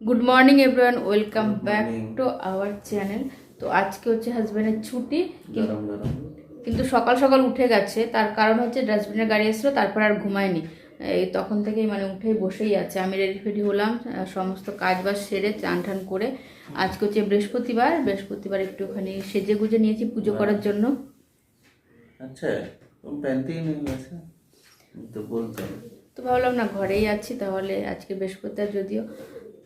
Good morning everyone, welcome back to our channel. তো আজকে হচ্ছে হাজব্যান্ডের ছুটি, কিন্তু সকাল সকাল উঠে গেছে। তার কারণ হচ্ছে ডাস্টবিনের গাড়ি এসেছিলো, তারপর আর ঘুমায়নি। এই তখন থেকেই মানে উঠেই বসেই আছে। আমি রেডি ফেডি হলাম, সমস্ত কাজ বাজ সেরে চান টান করে। আজকে হচ্ছে বৃহস্পতিবার একটুখানি সেজে গুজে নিয়েছি পুজো করার জন্য। আচ্ছা, তুমি প্যান্টেই নিয়ে গেছে তো বলতে। তো ভাবলাম না, ঘরেই আছি, তাহলে আজকে বৃহস্পতিবার যদিও,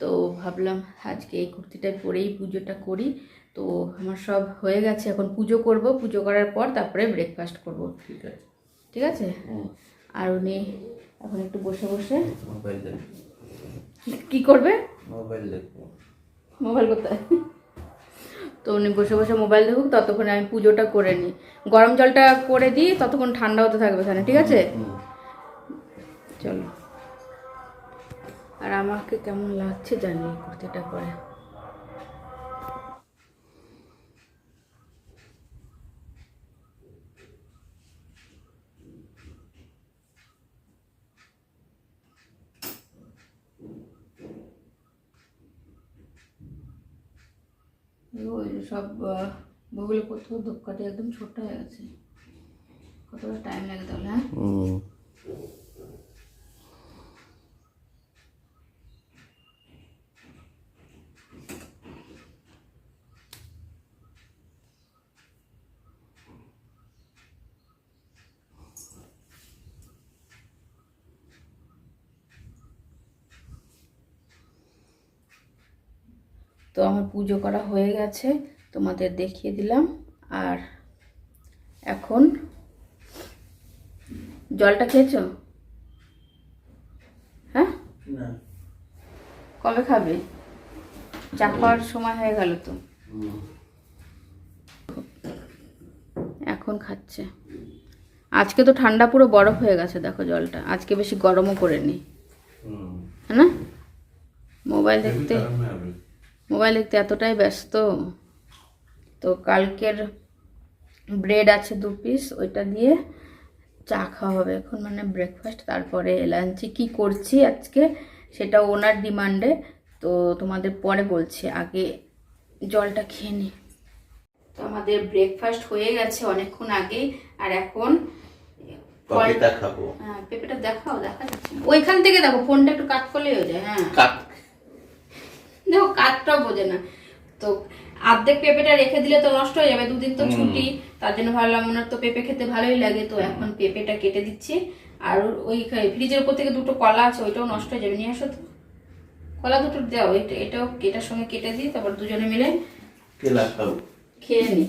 তো ভাবলাম আজকে এই কুর্তিটা পরেই পুজোটা করি। তো আমার সব হয়ে গেছে, এখন পুজো করব। পুজো করার পর তারপরে ব্রেকফাস্ট করব। ঠিক আছে, ঠিক আছে। আর উনি এখন একটু বসে বসে মোবাইল দেখো। কি করবে? মোবাইল দেখো। মোবাইল কোথায়? তো উনি বসে বসে মোবাইল দেখুক, ততক্ষণে আমি পুজোটা করে নিই। গরম জলটা করে দিই, ততক্ষণ ঠান্ডা হতে থাকবে এখানে। ঠিক আছে, চলো। আর আমাকে কেমন লাগছে জানি এই কুর্তিটা পরে। ওই সব বগুলো কোথাও ধূপকাঠি একদম ছোট হয়ে গেছে। কতটা টাইম লাগে তাহলে? হ্যাঁ, তো আমার পুজো করা হয়ে গেছে, তোমাদের দেখিয়ে দিলাম। আর এখন জলটা খেয়েছো? হ্যাঁ, না, কবে খাবে? চা খাওয়ার সময় হয়ে গেল তো। এখন খাচ্ছে। আজকে তো ঠান্ডা পুরো বরফ হয়ে গেছে, দেখো জলটা। আজকে বেশি গরমও করেনি, হ্যাঁ না? মোবাইল দেখতে এতটাই ব্যস্ত। তো কালকের ব্রেড আছে 2 পিস, ওইটা দিয়ে চা খাওয়া হবে এখন, মানে ব্রেকফাস্ট। তারপরে লাঞ্চে কি করছি আজকে সেটা ওনার ডিমান্ডে, তো তোমাদের পরে বলছি। আগে জলটা খেয়ে নিই। তো আমাদের ব্রেকফাস্ট হয়ে গেছে অনেকক্ষণ আগে। আর এখন পেঁপেটা খাবো। হ্যাঁ, পেঁপেটা দেখা যাচ্ছে না। ওইখান থেকে দেখো, ফোনটা একটু কাট করলেই হয়ে যায়। হ্যাঁ, দেখো কাটটাও বোঝে না। তো অর্ধেক পেঁপেটা রেখে দিলে তো নষ্ট হয়ে যাবে, 2 দিন তো ছুটি। তার জন্য ভাবলাম ওনার তো পেঁপে খেতে ভালোই লাগে, তো এখন পেঁপেটা কেটে দিচ্ছি। আর ওই ফ্রিজের উপর থেকে 2টো কলা আছে, ওইটাও নষ্ট হয়ে যাবে, নিয়ে আসো তো। কলা 2টো দাও, এটাও এটার সঙ্গে কেটে দিই, তারপর দুজনে মিলে খেয়ে নি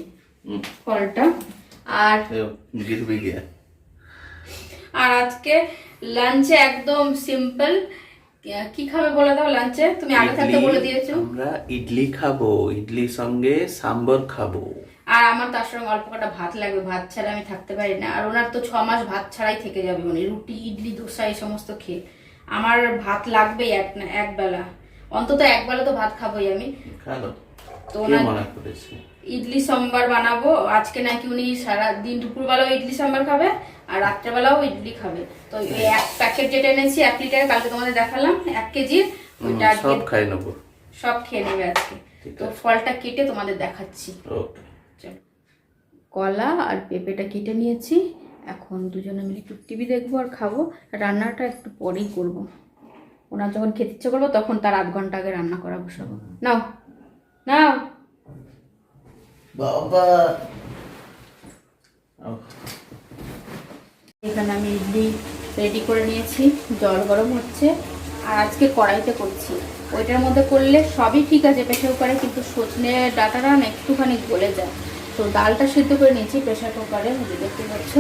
ফলটা। আর আজকে লাঞ্চে একদম সিম্পল। কি খাবে বলে দাও লাঞ্চে? তুমি আগে থাকতে বলে দিয়েছো। আমরা ইডলি খাবো, ইডলির সঙ্গে সাম্বার খাবো। আর আমার তার সঙ্গে অল্প কটা ভাত লাগবে, ভাত ছাড়া আমি থাকতে পারি না। আর ওনার তো 6 মাস ভাত ছাড়াই থেকে যাবে, মানে রুটি ইডলি ধোসা এই সমস্ত খেয়ে। আমার ভাত লাগবেই এক বেলা, অন্তত এক বেলা তো ভাত খাবোই আমি। তো ওনার ইডলি সম্বার বানাবো আজকে। নাকি উনি সারাদিন দুপুরবেলাও ইডলি সম্বার খাবে, আর রাত্রেবেলাও ইডলি খাবে। তো এই এক প্যাকেট যেটা এনেছি 1 লিটার, কালকে তোমাদের দেখালাম 1 কেজি, ওইটা সব খাই নেবো, সব খেয়ে নেবে আজকে। তো ফলটা কেটে তোমাদের দেখাচ্ছি। চলো, কলা আর পেঁপেটা কেটে নিয়েছি। এখন দুজনে মিলে একটু টিভি দেখবো আর খাবো। রান্নাটা একটু পরেই করবো, ওনার যখন খেতে ইচ্ছে করবো তখন তার 8 ঘন্টা আগে রান্না করা বসাবো। নাও নাও বাবা। এখানে আমি ইডলি রেডি করে নিয়েছি, জল গরম হচ্ছে। আর আজকে কড়াইতে করছি, ওইটার মধ্যে করলে সবই ঠিক আছে প্রেশার কুকারে, কিন্তু সজনে ডাঁটাটা না একটুখানি গলে যায়। তো ডালটা সিদ্ধ করে নিয়েছি প্রেশার কুকারে, দেখতে পাচ্ছ।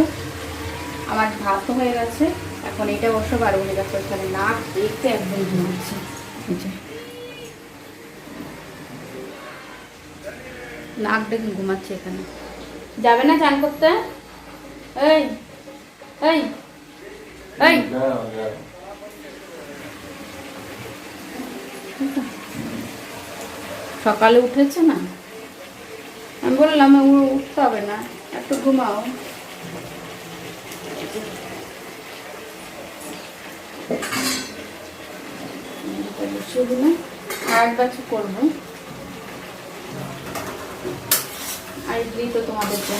আমার ভাতও হয়ে গেছে, এখন এটা বসে বার হয়ে গেছে। ওখানে নাক দেখতে একদম ঘুমাচ্ছে। নাক ডেকে ঘুমাচ্ছে এখানে। যাবে না চান করতে? এই এই এই, সকালে উঠেছে না, আমি বললাম উঠতে হবে না, একটু ঘুমাও। বসিয়ে দিলাম। এক ব্যাচে করবো। আর ইডলি তো তোমাদেরকে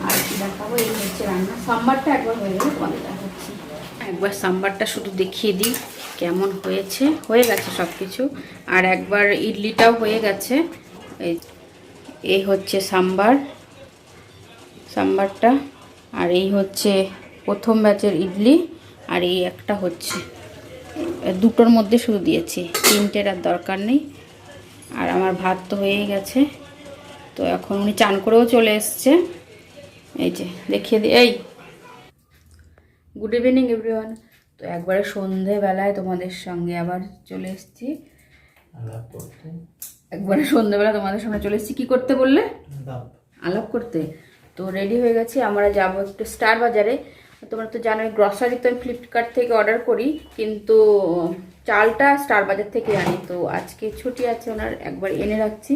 আর কি দেখাবো, এই হচ্ছে রান্না। সাম্বারটা একবার হয়ে গেলে তোমাদের দেখাচ্ছি। একবার সাম্বারটা শুধু দেখিয়ে দিই কেমন হয়েছে। হয়ে গেছে সব কিছু। আর একবার ইডলিটাও হয়ে গেছে। এই হচ্ছে সাম্বারটা। আর এই হচ্ছে প্রথম ব্যাচের ইডলি। আর এই একটা হচ্ছে, দুটোর মধ্যে শুধু দিয়েছি, তিনটের আর দরকার নেই। আর আমার ভাত তো হয়েই গেছে। তো এখন উনি চান করেও চলে এসছে। এই যে দেখিয়ে দিই। এই গুড ইভিনিং এভরিওয়ান। তো একবারে সন্ধেবেলায় তোমাদের সঙ্গে আবার চলে এসেছি। একবারে সন্ধেবেলা তোমাদের সঙ্গে চলে এসেছি। কী করতে বললে? আলাপ করতে। তো রেডি হয়ে গেছি, আমরা যাবো একটু স্টার বাজারে। তোমরা তো জানোই গ্রসারি তো আমি ফ্লিপকার্ট থেকে অর্ডার করি, কিন্তু চালটা স্টার বাজার থেকে আনি। তো আজকে ছুটি আছে ওনার, একবার এনে রাখছি।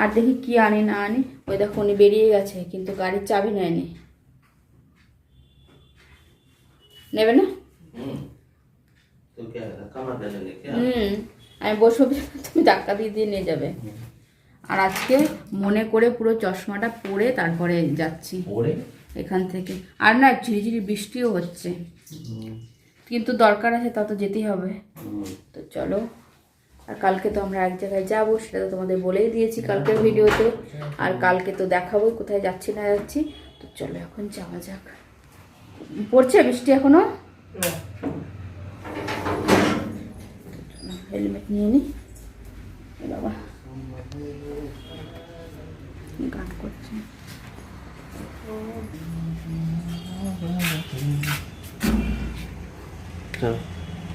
আর দেখি কি আনি না আনি। ওই দেখো উনি বেরিয়ে গেছে, কিন্তু গাড়ির চাবি নেয়নি। নেবে না? আমি বসবো, তুমি ধাক্কা দিয়ে দিয়ে নিয়ে যাবে। আর আজকে মনে করে পুরো চশমাটা পরে তারপরে যাচ্ছি এখান থেকে। আর না, ঝিরিঝিরি বৃষ্টিও হচ্ছে, কিন্তু দরকার আছে, তা তো যেতেই হবে। তো চলো। আর কালকে তো আমরা এক জায়গায় যাবো, সেটা তো তোমাদের বলেই দিয়েছি কালকের ভিডিওতে। আর কালকে তো দেখাবোই কোথায় যাচ্ছি না যাচ্ছি। তো চলো এখন যাওয়া যাক। পড়ছে বৃষ্টি এখনো? হেলমেট নিয়ে নি। বাবা গান করছে।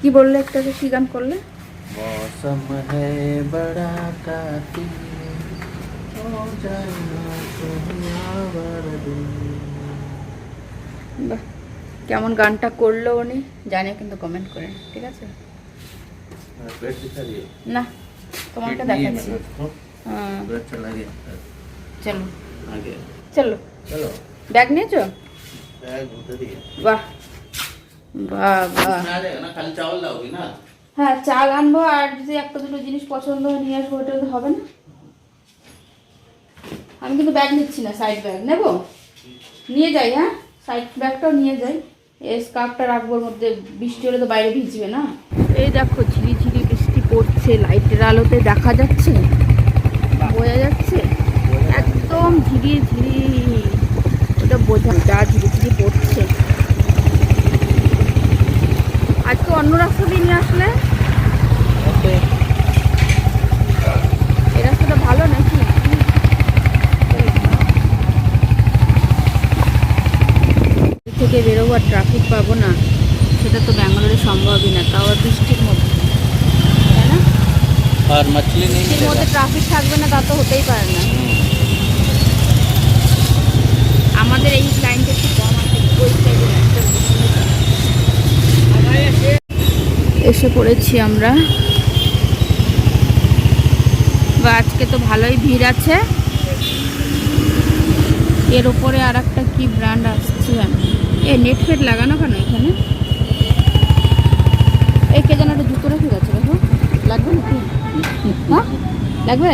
কি বললে একটা, কি গান করলে? मौसम है बड़ा कातिल हो जाना বাহ, কেমন গানটা করলো উনি জানে, কিন্তু কমেন্ট করে, ঠিক আছে? না, তোমাকে দেখাচ্ছি। হ্যাঁ চলো চলো চলো। ব্যাগ নিয়েছো? বাহ বাহ বাহ। হ্যাঁ চাল আনবো, আর যদি একটা দুটো জিনিস পছন্দ হয় নিয়ে আসবো, ওটা হবে না? আমি কিন্তু ব্যাগ নিচ্ছি না, সাইড ব্যাগ নেবো, নিয়ে যাই। হ্যাঁ সাইড ব্যাগটাও নিয়ে যাই। এই স্কার্ফটা রাখবোর মধ্যে, বৃষ্টি হলে তো বাইরে ভিজবে না। এই দেখো ঝিরিঝিরি বৃষ্টি পড়ছে, লাইটের আলোতে দেখা যাচ্ছে, বোঝা যাচ্ছে একদম ঝিরি ঝিরি, ওটা বোঝা যা ঝিরিঝিরি পড়ছে। আজকে অন্য রাস্তা দিয়ে নিয়ে আসলে, এই রাস্তাটা ভালো নাকি? থেকে বেরোবো আর ট্রাফিক পাবো না, সেটা তো ব্যাঙ্গালোরে সম্ভবই না, তাও আর বৃষ্টির মধ্যে, তাই না? আর মাছলি নেই, বৃষ্টির মধ্যে ট্রাফিক থাকবে না তা তো হতেই পারে না। আমাদের এই লাইনটা একটু কম আছে, ওই সাইডে এসে পড়েছি আমরা। বা আজকে তো ভালোই ভিড় আছে। এর ওপরে আর একটা কি ব্র্যান্ড আসছে জানি। এ নেট ফেট লাগানো কেন এখানে? এই কে যেন একটা জুতো রেখে গেছে, দেখো লাগবে নাকি? হ্যাঁ লাগবে।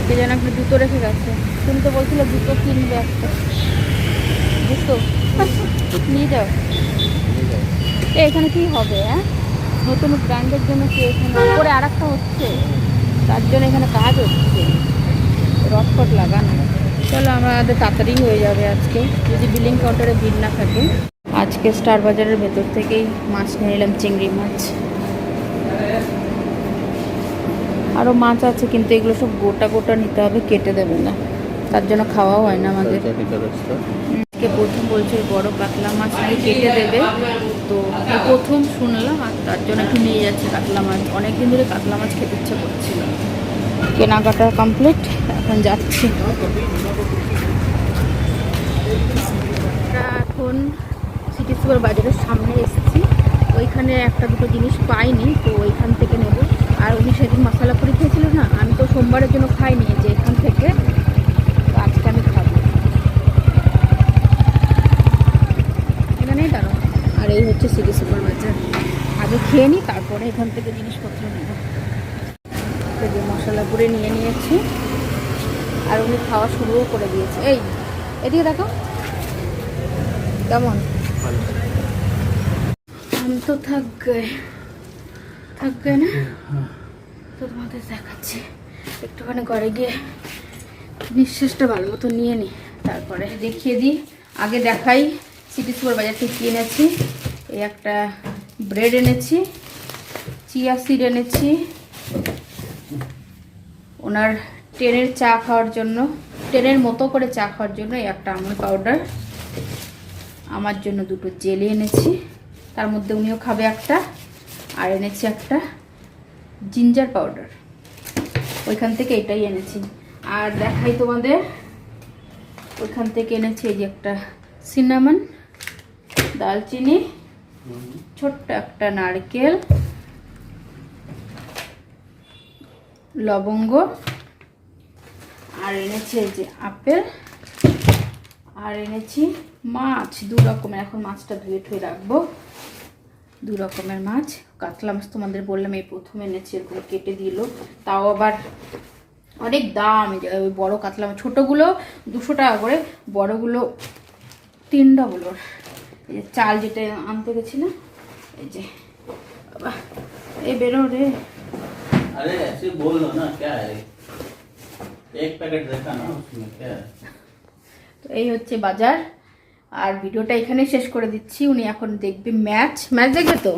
কে যেন একটা জুতো রেখে গেছে, তুমি তো বলছিলে জুতো কিনবে একটা, জুতো নিয়ে যাও। এখানে কি হবে? হ্যাঁ নতুন ব্র্যান্ডের জন্য কি এখানে উপরে আর একটা হচ্ছে, তার জন্য এখানে কাজ হচ্ছে, রটফট লাগানো। চলো আমাদের তাড়াতাড়ি হয়ে যাবে আজকে, যদি বিলিং কাউন্টারে ভিড় না থাকে। আজকে স্টার বাজারের ভেতর থেকেই মাছ নিয়ে নিলাম, চিংড়ি মাছ। আরও মাছ আছে, কিন্তু এগুলো সব গোটা গোটা নিতে হবে, কেটে দেবে না, তার জন্য খাওয়াও হয় না আমাদের। আজকে প্রথম বলছে বড় কাতলা মাছ নাকি কেটে দেবে, তো প্রথম শুনলাম, আর তার জন্য একটু নিয়ে যাচ্ছে কাতলা মাছ। অনেকদিন ধরে কাতলা মাছ খেতে ইচ্ছে করছিল। কেনাকাটা কমপ্লিট, এখন যাচ্ছি। এখন সিটি সুপার বাজারের সামনে এসেছি, ওইখানে একটা দুটো জিনিস পাইনি, তো ওইখান থেকে নেব। আর উনি সেদিন মশলা পুরি খেয়েছিল না, আমি তো সোমবারের জন্য খাইনি, যে এখান থেকে আজকে আমি খাবো। এই হচ্ছে সিটি সুপার বাজার। আগে খেয়ে নিই, তারপরে এখান থেকে জিনিসপত্র নেব। যে মশলা পুরে নিয়ে নিয়েছি, আর উনি খাওয়া শুরুও করে দিয়েছে। এই এদিকে দেখো কেমন। আমি তো থাক গে না, তো তোমাদের দেখাচ্ছি। একটুখানি ঘরে গিয়ে নিঃশ্বাসটা ভালো মতো নিয়ে নিই, তারপরে দেখিয়ে দিই। আগে দেখাই সিটি সুপার বাজার থেকে কি এনেছি। এই একটা ব্রেড এনেছি, চিয়া সিড এনেছি ওনার ট্রেনের চা খাওয়ার জন্য, ট্রেনের মতো করে চা খাওয়ার জন্য। এই একটা আমুল পাউডার, আমার জন্য দুটো জেলি এনেছি, তার মধ্যে উনিও খাবে একটা। আর এনেছি একটা জিঞ্জার পাউডার, ওইখান থেকে এটাই এনেছি। আর দেখাই তোমাদের, ওইখান থেকে এনেছি এই যে একটা সিনামন, দালচিনি, ছোট্ট একটা নারকেল, লবঙ্গ, আর এনেছি এই যে আপেল, আর এনেছি মাছ 2 রকমের। এখন মাছটা ধুয়ে ঠুয়ে রাখবো। 2 রকমের মাছ, কাতলা মাছ তোমাদের বললাম এই প্রথম এনেছি, এরকম কেটে দিল, তাও আবার অনেক দাম। এই যে ওই বড়ো কাতলা মাছ, ছোটোগুলো 200 টাকা করে, বড়োগুলো 3 ডবল। এই যে চাল যেটা আনতে গেছিলাম, এই যে বাবা এই বেরো রে। अरे ऐसे बोल लो ना, क्या है एक पैकेट देखा ना उसमें क्या है। তো এই হচ্ছে বাজার, আর ভিডিওটা এখানেই শেষ করে দিচ্ছি। উনি এখন দেখবে ম্যাচ দেখবে তো,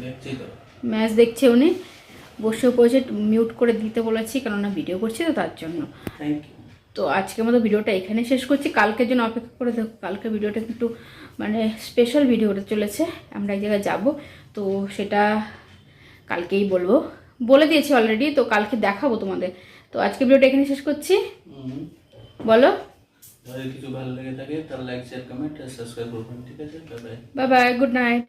দেখছি তো, ম্যাচ দেখছে উনি, বসেও পড়েছে। মিউট করে দিতে বলেছি, কেননা ভিডিও করছি তো তার জন্য। Thank you. তো আজকের মতো ভিডিওটা এখানে শেষ করছি। কালকের জন্য অপেক্ষা করে দেখো, কালকে ভিডিওটা একটু মানে স্পেশাল ভিডিও হতে চলেছে। আমরা এক জায়গায় যাবো, তো সেটা কালকেই বলবো, বলে দিয়েছি অলরেডি, তো কালকে দেখাবো তোমাদের। তো আজকে ভিডিওটা এখানে শেষ করছি। বলো, যদি কিছু ভালো লেগে থাকে তাহলে লাইক শেয়ার কমেন্ট আর সাবস্ক্রাইব করবেন, ঠিক আছে? Bye bye. Bye bye, good night.